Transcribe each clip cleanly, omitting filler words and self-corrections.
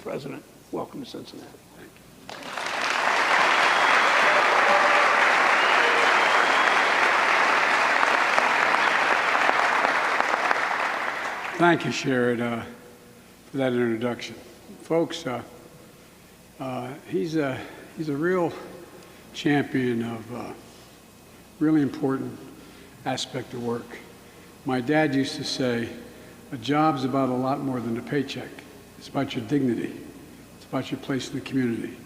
President. Welcome to Cincinnati. Thank you, Sherrod, for that introduction. Folks, he's a real champion of really important aspect of work. My dad used to say, a job's about a lot more than a paycheck. It's about your dignity. It's about your place in the community.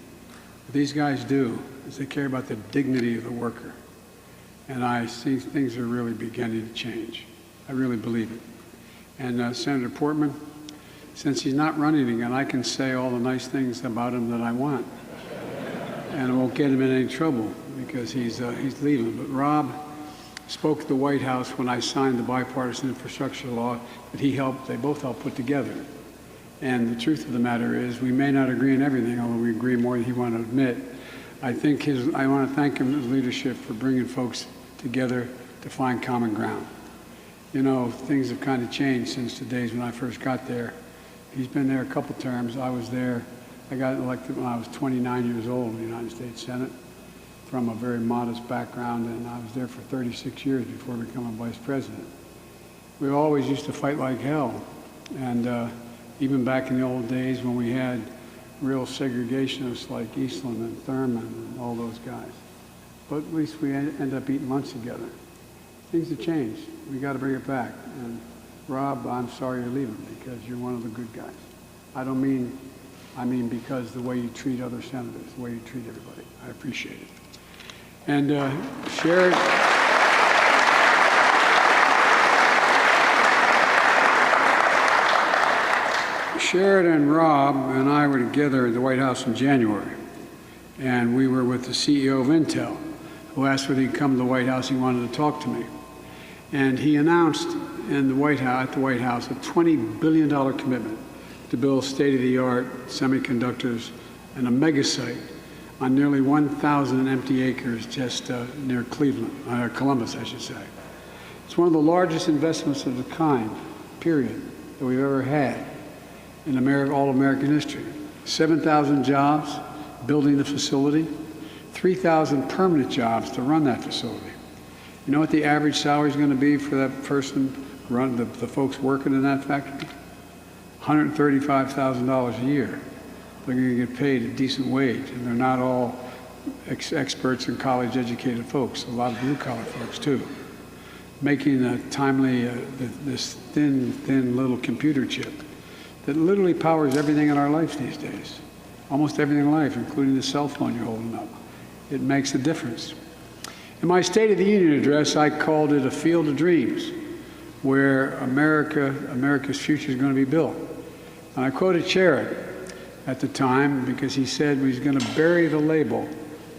What these guys do is they care about the dignity of the worker. And I see things are really beginning to change. I really believe it. And Senator Portman, since he's not running again, I can say all the nice things about him that I want. And it won't get him in any trouble because he's leaving. But Rob spoke at the White House when I signed the bipartisan infrastructure law that they both helped put together. And the truth of the matter is we may not agree on everything, although we agree more than he wanted to admit. I want to thank him and his leadership for bringing folks together to find common ground. You know, things have kind of changed since the days when I first got there. He's been there a couple terms. I was there. I got elected when I was 29 years old in the United States Senate from a very modest background, and I was there for 36 years before becoming vice president. We always used to fight like hell, and even back in the old days when we had real segregationists like Eastland and Thurman and all those guys. But at least we end up eating lunch together. Things have changed. We got to bring it back. And Rob, I'm sorry you're leaving because you're one of the good guys. I mean because the way you treat other senators, the way you treat everybody. I appreciate it. And Sherrod and Rob and I were together at the White House in January. And we were with the CEO of Intel, who asked whether he'd come to the White House. He wanted to talk to me. And he announced at the White House a $20 billion commitment to build state-of-the-art semiconductors and a mega site on nearly 1,000 empty acres just near Columbus, I should say. It's one of the largest investments of the kind, period, that we've ever had in all American history. 7,000 jobs building the facility, 3,000 permanent jobs to run that facility. You know what the average salary is going to be for that person, the folks working in that factory? $135,000 a year. They're going to get paid a decent wage, and they're not all experts and college-educated folks. A lot of blue-collar folks too. Making this thin little computer chip that literally powers everything in our lives these days. Almost everything in life, including the cell phone you're holding up. It makes a difference. In my State of the Union address, I called it a field of dreams, where America's future is going to be built. And I quoted Sherrod at the time because he said he's going to bury the label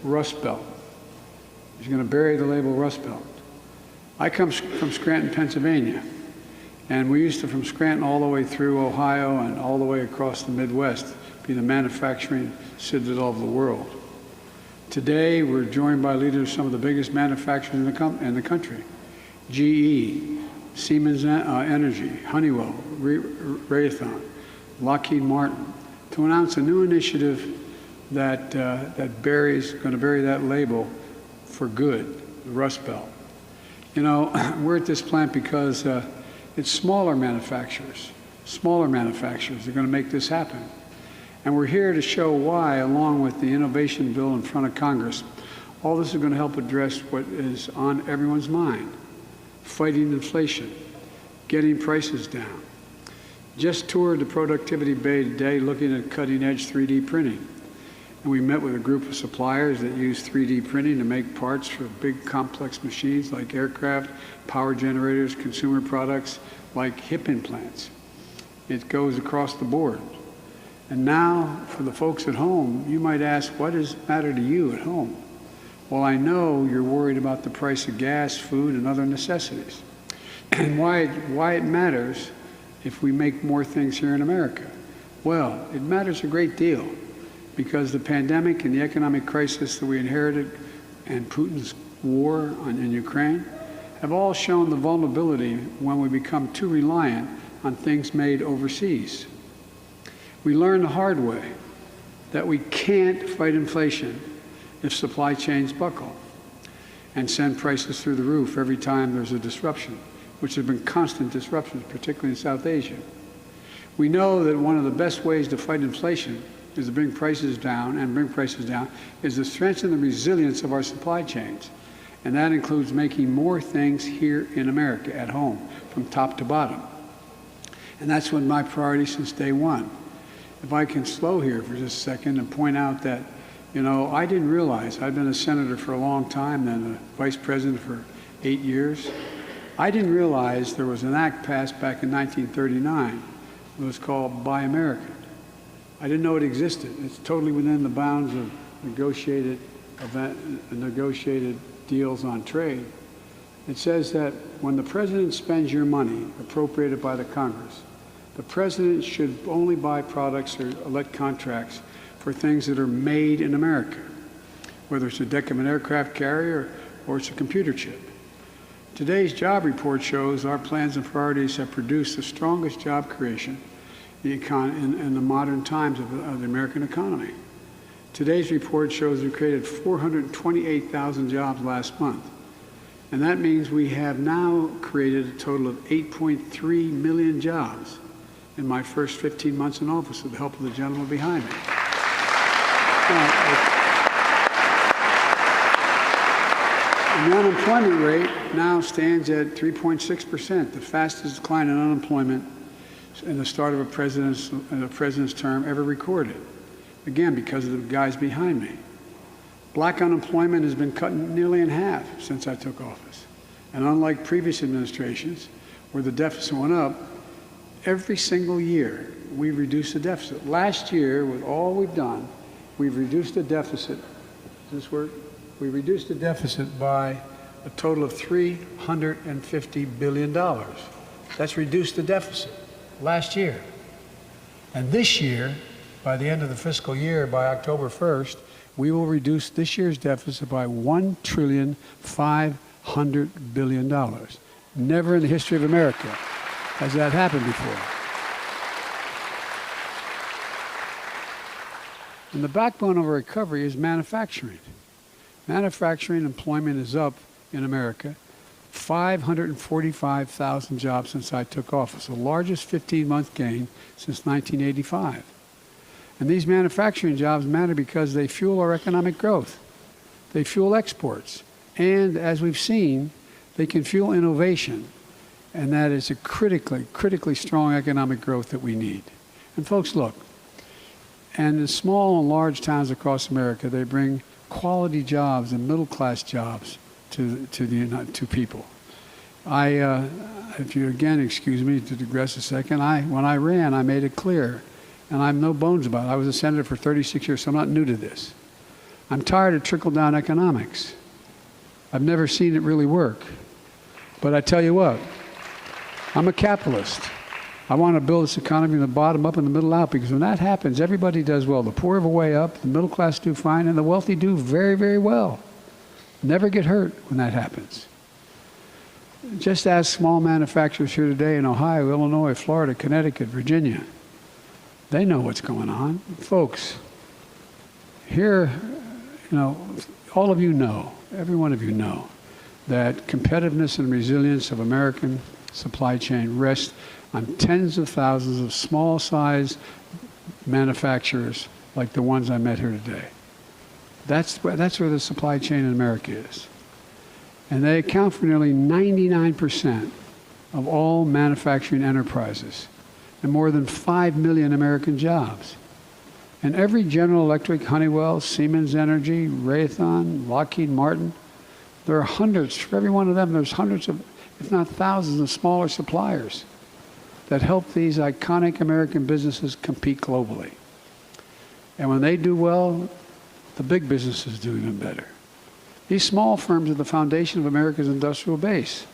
Rust Belt. He's going to bury the label Rust Belt. I come from Scranton, Pennsylvania, and we used to, from Scranton all the way through Ohio and all the way across the Midwest, be the manufacturing citadel of the world. Today, we're joined by leaders of some of the biggest manufacturers in the country. GE, Siemens Energy, Honeywell, Raytheon, Lockheed Martin, to announce a new initiative that going to bury that label for good, the Rust Belt. You know, we're at this plant because it's smaller manufacturers are going to make this happen. And we're here to show why, along with the innovation bill in front of Congress, all this is going to help address what is on everyone's mind: fighting inflation, getting prices down. Just toured the Productivity Bay today looking at cutting-edge 3D printing. And we met with a group of suppliers that use 3D printing to make parts for big complex machines like aircraft, power generators, consumer products like hip implants. It goes across the board. And now, for the folks at home, you might ask, what does it matter to you at home? Well, I know you're worried about the price of gas, food, and other necessities. And why it matters if we make more things here in America. Well, it matters a great deal because the pandemic and the economic crisis that we inherited and Putin's war in Ukraine have all shown the vulnerability when we become too reliant on things made overseas. We learned the hard way that we can't fight inflation if supply chains buckle and send prices through the roof every time there's a disruption, which have been constant disruptions, particularly in South Asia. We know that one of the best ways to fight inflation is to bring prices down, is to strengthen the resilience of our supply chains. And that includes making more things here in America, at home, from top to bottom. And that's been my priority since day one. If I can slow here for just a second and point out that, you know, I didn't realize, I've been a senator for a long time, then a vice president for 8 years. I didn't realize there was an act passed back in 1939. It was called Buy American. I didn't know it existed. It's totally within the bounds of negotiated deals on trade. It says that when the president spends your money appropriated by the Congress, the president should only buy products or let contracts for things that are made in America, whether it's the deck of an aircraft carrier or it's a computer chip. Today's job report shows our plans and priorities have produced the strongest job creation in the modern times of the American economy. Today's report shows we created 428,000 jobs last month. And that means we have now created a total of 8.3 million jobs in my first 15 months in office with the help of the gentleman behind me. And the unemployment rate now stands at 3.6%, the fastest decline in unemployment in the start of a president's term ever recorded. Again, because of the guys behind me. Black unemployment has been cut nearly in half since I took office. And unlike previous administrations, where the deficit went up, every single year we reduced the deficit. Last year, with all we've done, we've reduced the deficit. Does this work? We reduced the deficit by a total of $350 billion. That's reduced the deficit last year. And this year, by the end of the fiscal year, by October 1st, we will reduce this year's deficit by $1.5 trillion. Never in the history of America has that happened before. And the backbone of our recovery is manufacturing. Manufacturing employment is up in America 545,000 jobs since I took office, the largest 15-month gain since 1985. And these manufacturing jobs matter because they fuel our economic growth. They fuel exports. And as we've seen, they can fuel innovation. And that is a critically strong economic growth that we need. And folks, look, and in small and large towns across America, they bring quality jobs and middle-class jobs to people. If you again excuse me to digress a second, when I ran, I made it clear, and I have no bones about it. I was a senator for 36 years, so I'm not new to this. I'm tired of trickle-down economics. I've never seen it really work. But I tell you what, I'm a capitalist. I want to build this economy from the bottom up and the middle out, because when that happens, everybody does well. The poor have a way up, the middle class do fine, and the wealthy do very, very well. Never get hurt when that happens. Just ask small manufacturers here today in Ohio, Illinois, Florida, Connecticut, Virginia. They know what's going on. Folks, here, all of you know, every one of you know, that competitiveness and resilience of American supply chain rest on tens of thousands of small-sized manufacturers like the ones I met here today. That's where the supply chain in America is. And they account for nearly 99% of all manufacturing enterprises and more than 5 million American jobs. And every General Electric, Honeywell, Siemens Energy, Raytheon, Lockheed Martin, there are hundreds, for every one of them, there's hundreds of, if not thousands of smaller suppliers that help these iconic American businesses compete globally. And when they do well, the big businesses do even better. These small firms are the foundation of America's industrial base.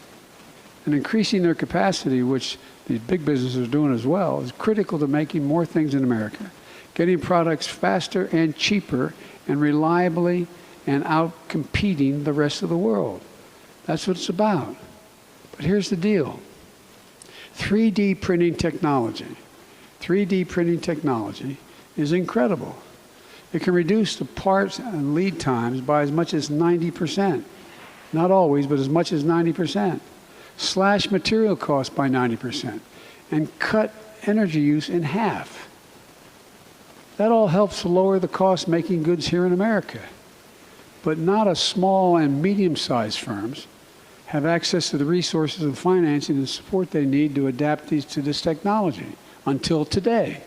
And increasing their capacity, which these big businesses are doing as well, is critical to making more things in America, getting products faster and cheaper and reliably and out-competing the rest of the world. That's what it's about. But here's the deal. 3D printing technology 3D printing technology is incredible. It can reduce the parts and lead times by as much as 90%. Not always, but as much as 90%. Slash material costs by 90% and cut energy use in half. That all helps to lower the cost making goods here in America. But not as small and medium-sized firms have access to the resources and financing and support they need to adapt to this technology until today.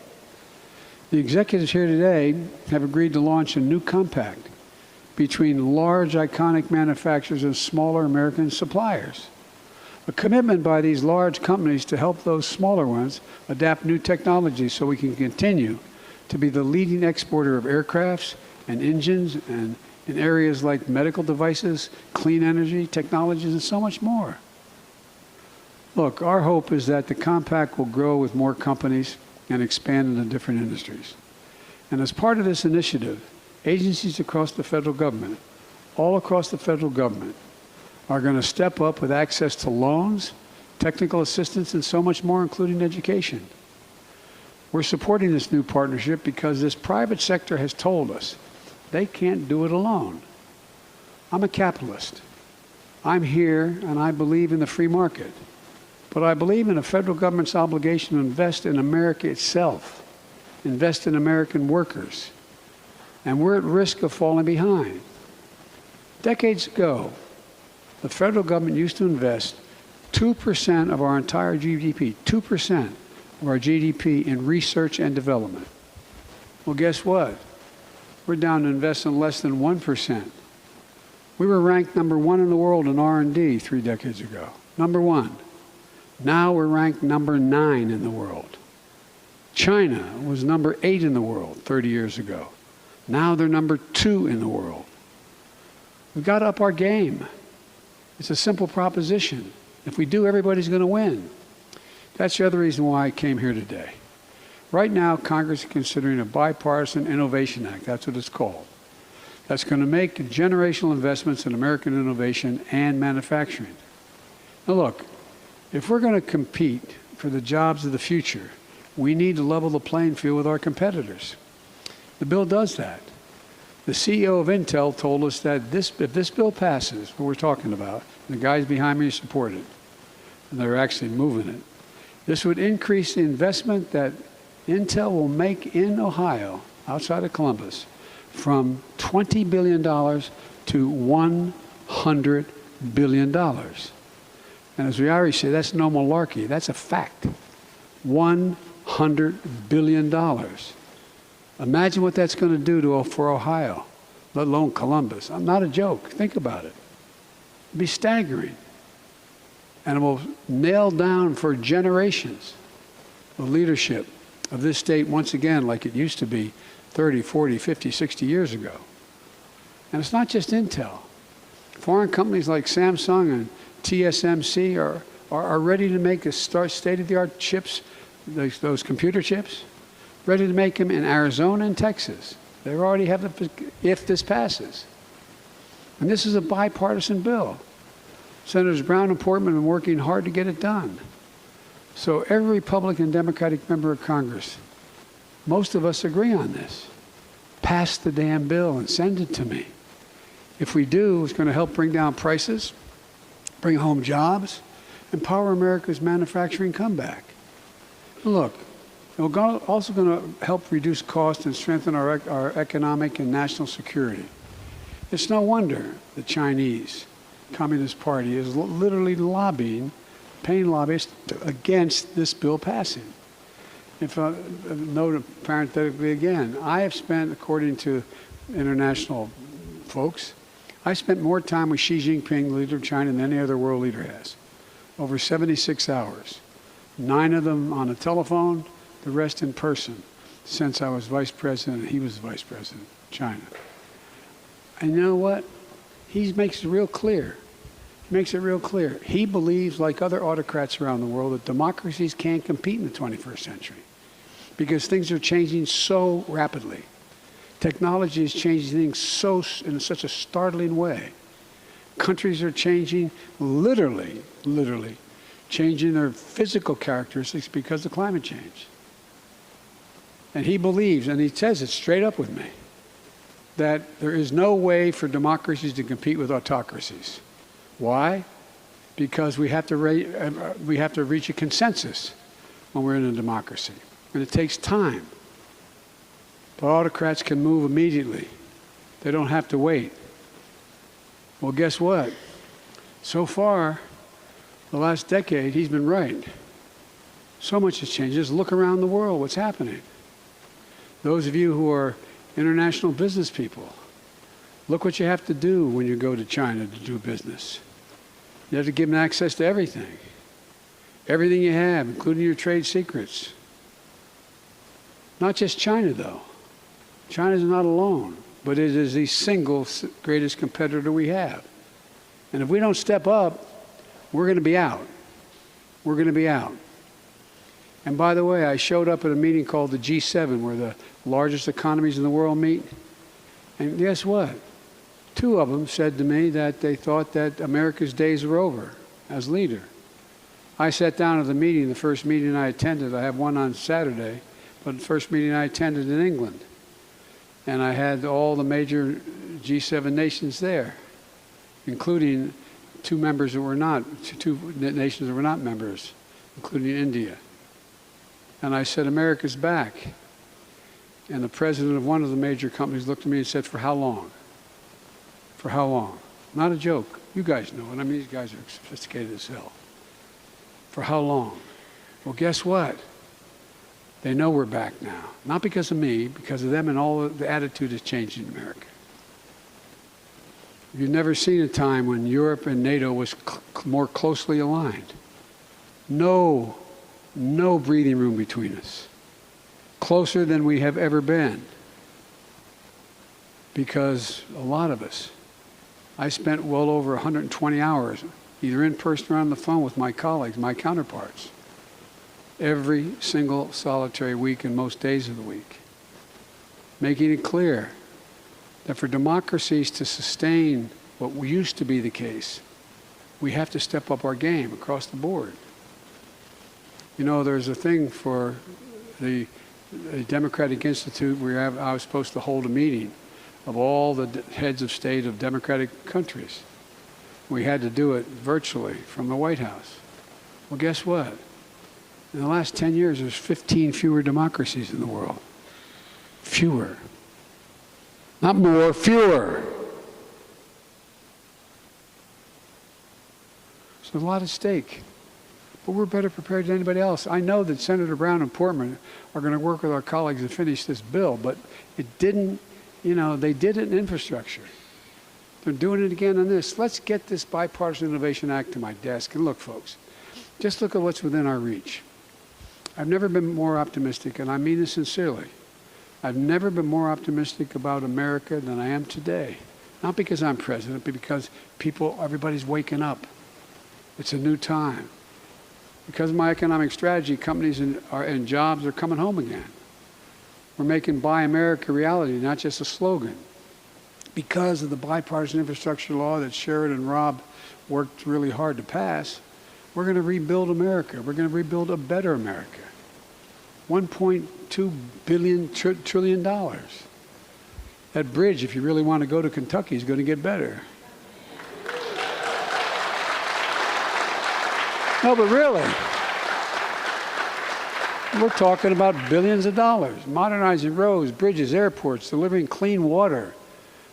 The executives here today have agreed to launch a new compact between large, iconic manufacturers and smaller American suppliers. A commitment by these large companies to help those smaller ones adapt new technologies so we can continue to be the leading exporter of aircrafts and engines and in areas like medical devices, clean energy, technologies, and so much more. Look, our hope is that the compact will grow with more companies and expand into different industries. And as part of this initiative, agencies across the federal government, all across the federal government, are going to step up with access to loans, technical assistance, and so much more, including education. We're supporting this new partnership because this private sector has told us they can't do it alone. I'm a capitalist. I'm here and I believe in the free market. But I believe in the federal government's obligation to invest in America itself, invest in American workers. And we're at risk of falling behind. Decades ago, the federal government used to invest 2% of our entire GDP, 2% of our GDP in research and development. Well, guess what? We're down to invest in less than 1%. We were ranked #1 in the world in R&D 3 decades ago. #1. Now we're ranked #9 in the world. China was #8 in the world 30 years ago. Now they're #2 in the world. We've got to up our game. It's a simple proposition. If we do, everybody's going to win. That's the other reason why I came here today. Right now, Congress is considering a bipartisan innovation act. That's what it's called. That's going to make generational investments in American innovation and manufacturing. Now look, if we're going to compete for the jobs of the future, we need to level the playing field with our competitors. The bill does that. The CEO of Intel told us that if this bill passes, what we're talking about, and the guys behind me support it, and they're actually moving it, this would increase the investment that Intel will make in Ohio, outside of Columbus, from $20 billion to $100 billion. And as we already say, that's no malarkey. That's a fact. $100 billion. Imagine what that's going to do for Ohio, let alone Columbus. Not a joke. Think about it. It'd be staggering. And it will nail down for generations the leadership of this state once again like it used to be 30, 40, 50, 60 years ago. And it's not just Intel. Foreign companies like Samsung and TSMC are ready to make state-of-the-art chips, those computer chips, ready to make them in Arizona and Texas. They already have them if this passes. And this is a bipartisan bill. Senators Brown and Portman have been working hard to get it done. So every Republican and Democratic member of Congress, most of us agree on this. Pass the damn bill and send it to me. If we do, it's going to help bring down prices, bring home jobs, and power America's manufacturing comeback. Look, it's also going to help reduce costs and strengthen our economic and national security. It's no wonder the Chinese Communist Party is literally lobbying, paying lobbyists against this bill passing. If I note parenthetically again, I have spent, according to international folks, I spent more time with Xi Jinping, the leader of China, than any other world leader has. Over 76 hours. 9 of them on the telephone, the rest in person, since I was vice president and he was vice president of China. And you know what? He makes it real clear. He makes it real clear. He believes, like other autocrats around the world, that democracies can't compete in the 21st century because things are changing so rapidly. Technology is changing things in such a startling way. Countries are changing, literally changing their physical characteristics because of climate change. And he believes, and he says it straight up with me, that there is no way for democracies to compete with autocracies. Why? Because we have to reach a consensus when we're in a democracy. And it takes time. But autocrats can move immediately. They don't have to wait. Well, guess what? So far, the last decade, he's been right. So much has changed. Just look around the world, what's happening. Those of you who are international business people, look what you have to do when you go to China to do business. You have to give them access to everything. Everything you have, including your trade secrets. Not just China, though. China's not alone, but it is the single greatest competitor we have. And if we don't step up, we're going to be out. We're going to be out. And by the way, I showed up at a meeting called the G7, where the largest economies in the world meet. And guess what? 2 of them said to me that they thought that America's days were over as leader. I sat down at the meeting, the first meeting I attended. I have one on Saturday, but the first meeting I attended in England. And I had all the major G7 nations there, including 2 members that were not, 2 nations that were not members, including India. And I said, America's back. And the president of one of the major companies looked at me and said, for how long? For how long? Not a joke. You guys know it. I mean, these guys are sophisticated as hell. For how long? Well, guess what? They know we're back now. Not because of me, because of them, and all the attitude has changed in America. You've never seen a time when Europe and NATO was more closely aligned. No breathing room between us. Closer than we have ever been. Because a lot of us, I spent well over 120 hours, either in person or on the phone with my colleagues, my counterparts, every single solitary week and most days of the week, making it clear that for democracies to sustain what used to be the case, we have to step up our game across the board. You know, there's a thing for the Democratic Institute where I was supposed to hold a meeting of all the heads of state of democratic countries. We had to do it virtually from the White House. Well, guess what? In the last 10 years, there's 15 fewer democracies in the world. Fewer. Not more, fewer. So there's a lot at stake. But we're better prepared than anybody else. I know that Senator Brown and Portman are going to work with our colleagues to finish this bill, but it didn't, you know, they did it in infrastructure. They're doing it again on this. Let's get this Bipartisan Innovation Act to my desk. And look, folks, just look at what's within our reach. I've never been more optimistic, and I mean this sincerely. I've never been more optimistic about America than I am today. Not because I'm president, but because everybody's waking up. It's a new time. Because of my economic strategy, companies and jobs are coming home again. We're making Buy America reality, not just a slogan. Because of the bipartisan infrastructure law that Sherrod and Rob worked really hard to pass, we're going to rebuild America. We're going to rebuild a better America. $1.2 trillion. That bridge, if you really want to go to Kentucky, is going to get better. No, but really, we're talking about billions of dollars, modernizing roads, bridges, airports, delivering clean water,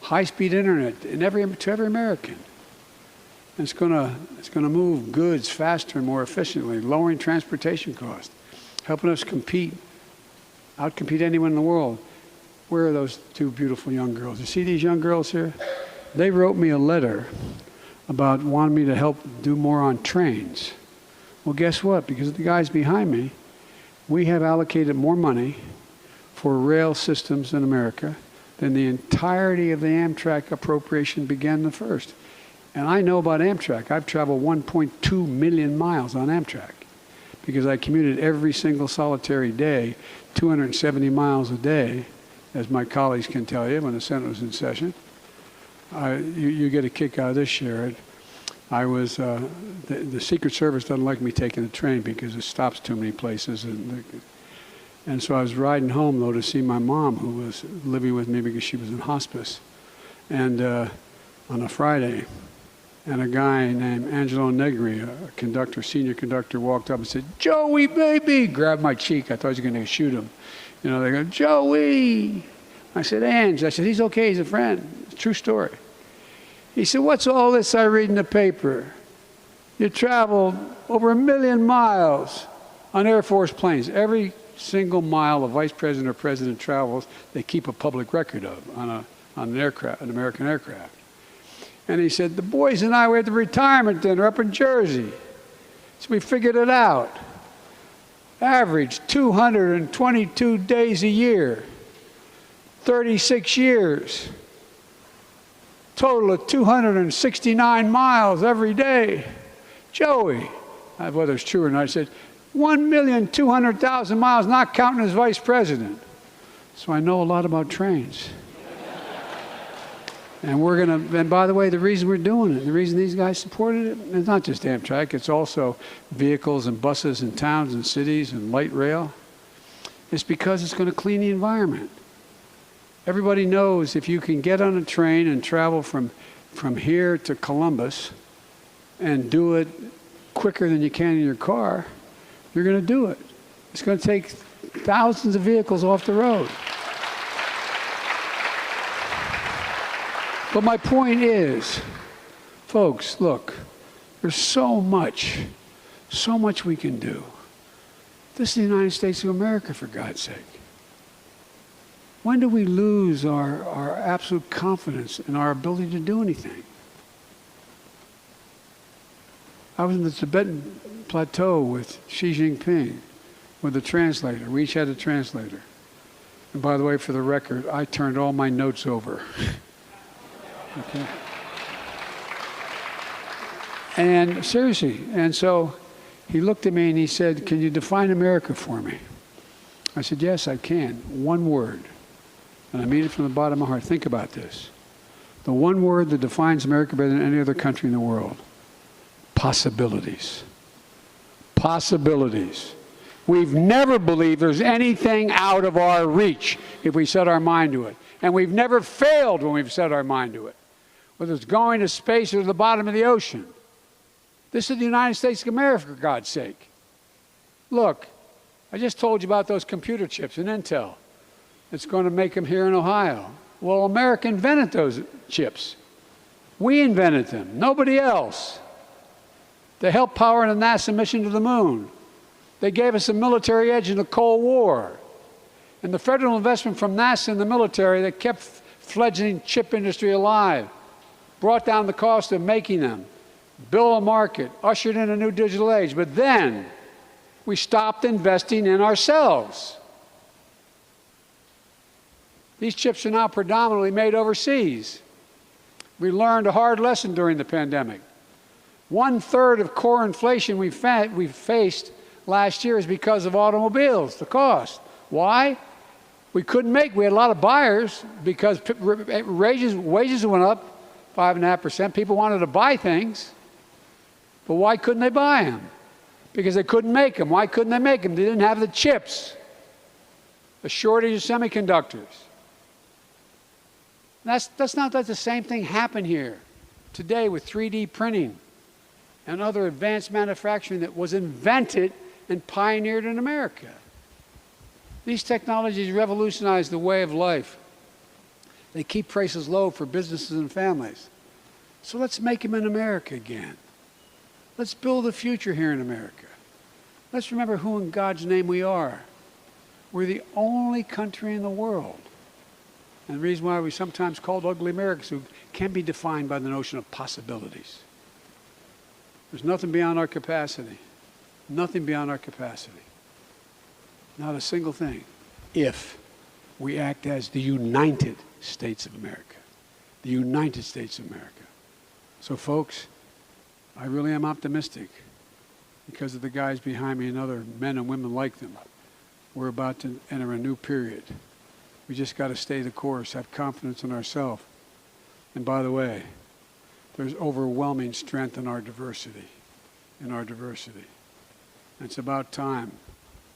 high-speed internet to every American. And it's going to move goods faster and more efficiently, lowering transportation costs, helping us outcompete anyone in the world. Where are those 2 beautiful young girls? You see these young girls here? They wrote me a letter about wanting me to help do more on trains. Well, guess what? Because of the guys behind me, we have allocated more money for rail systems in America than the entirety of the Amtrak appropriation began the first. And I know about Amtrak. I've traveled 1.2 million miles on Amtrak because I commuted every single solitary day, 270 miles a day, as my colleagues can tell you when the Senate was in session. You get a kick out of this, Sherrod. The Secret Service doesn't like me taking the train because it stops too many places. And so I was riding home, though, to see my mom, who was living with me because she was in hospice, and on a Friday. And a guy named Angelo Negri, a conductor, senior conductor, walked up and said, "Joey, baby!" Grabbed my cheek. I thought he was going to shoot him. You know, they go, "Joey!" I said, "Ange." I said, "He's okay. He's a friend. It's a true story." He said, "What's all this I read in the paper? You traveled over 1 million miles on Air Force planes." Every single mile a vice president or president travels, they keep a public record of on an aircraft, an American aircraft. And he said, "The boys and I were at the retirement dinner up in Jersey. So we figured it out. Average 222 days a year, 36 years, total of 269 miles every day. Joey," whether it's true or not, I said, 1,200,000 miles, not counting as vice president. So I know a lot about trains. And by the way, the reason we're doing it, the reason these guys supported it, it's not just Amtrak, it's also vehicles and buses in towns and cities and light rail. It's because it's going to clean the environment. Everybody knows if you can get on a train and travel from here to Columbus and do it quicker than you can in your car, you're going to do it. It's going to take thousands of vehicles off the road. But my point is, folks, look, there's so much we can do. This is the United States of America, for God's sake. When do we lose our absolute confidence in our ability to do anything? I was in the Tibetan plateau with Xi Jinping, with a translator. We each had a translator. And by the way, for the record, I turned all my notes over. Okay. And seriously, and so he looked at me and he said, "Can you define America for me?" I said, "Yes, I can. One word." And I mean it from the bottom of my heart. Think about this. The one word that defines America better than any other country in the world: possibilities. Possibilities. We've never believed there's anything out of our reach if we set our mind to it. And we've never failed when we've set our mind to it. Whether it's going to space or to the bottom of the ocean. This is the United States of America, for God's sake. Look, I just told you about those computer chips in Intel. It's going to make them here in Ohio. Well, America invented those chips. We invented them, nobody else. They helped power the NASA mission to the moon. They gave us a military edge in the Cold War. And the federal investment from NASA in the military that kept fledgling chip industry alive, brought down the cost of making them, built a market, ushered in a new digital age. But then we stopped investing in ourselves. These chips are now predominantly made overseas. We learned a hard lesson during the pandemic. 1/3 of core inflation we faced last year is because of automobiles, the cost. Why? We had a lot of buyers because wages went up 5.5%. People wanted to buy things, but why couldn't they buy them? Because they couldn't make them. Why couldn't they make them? They didn't have the chips, a shortage of semiconductors. Let's not let the same thing happen here today with 3D printing and other advanced manufacturing that was invented and pioneered in America. These technologies revolutionize the way of life. They keep prices low for businesses and families. So let's make them in America again. Let's build a future here in America. Let's remember who in God's name we are. We're the only country in the world. And the reason why we're sometimes called ugly Americans, who can be defined by the notion of possibilities. There's nothing beyond our capacity. Nothing beyond our capacity. Not a single thing. If we act as the United States of America. The United States of America. So folks, I really am optimistic because of the guys behind me and other men and women like them. We're about to enter a new period. We just got to stay the course, have confidence in ourselves. And by the way, there's overwhelming strength in our diversity. And it's about time.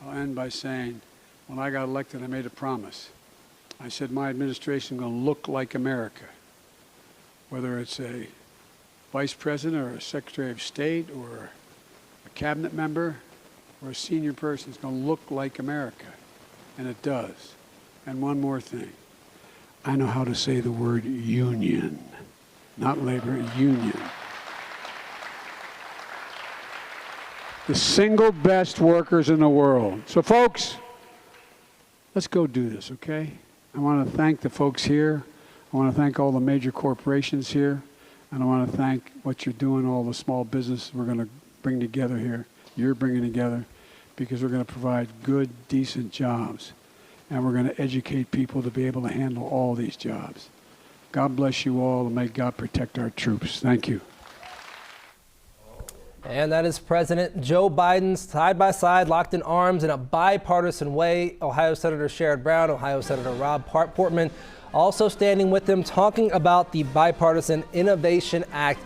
I'll end by saying when I got elected, I made a promise. I said my administration is going to look like America, whether it's a vice president or a secretary of state or a cabinet member or a senior person. It's going to look like America, and it does. And one more thing. I know how to say the word union, not labor, union. The single best workers in the world. So folks, let's go do this, okay? I want to thank the folks here. I want to thank all the major corporations here. And I want to thank what you're doing, all the small businesses we're going to bring together here. You're bringing together, because we're going to provide good, decent jobs. And we're going to educate people to be able to handle all these jobs. God bless you all, and may God protect our troops. Thank you. And that is President Joe Biden, side by side, locked in arms in a bipartisan way. Ohio Senator Sherrod Brown, Ohio Senator Rob Portman also standing with them, talking about the Bipartisan Innovation Act.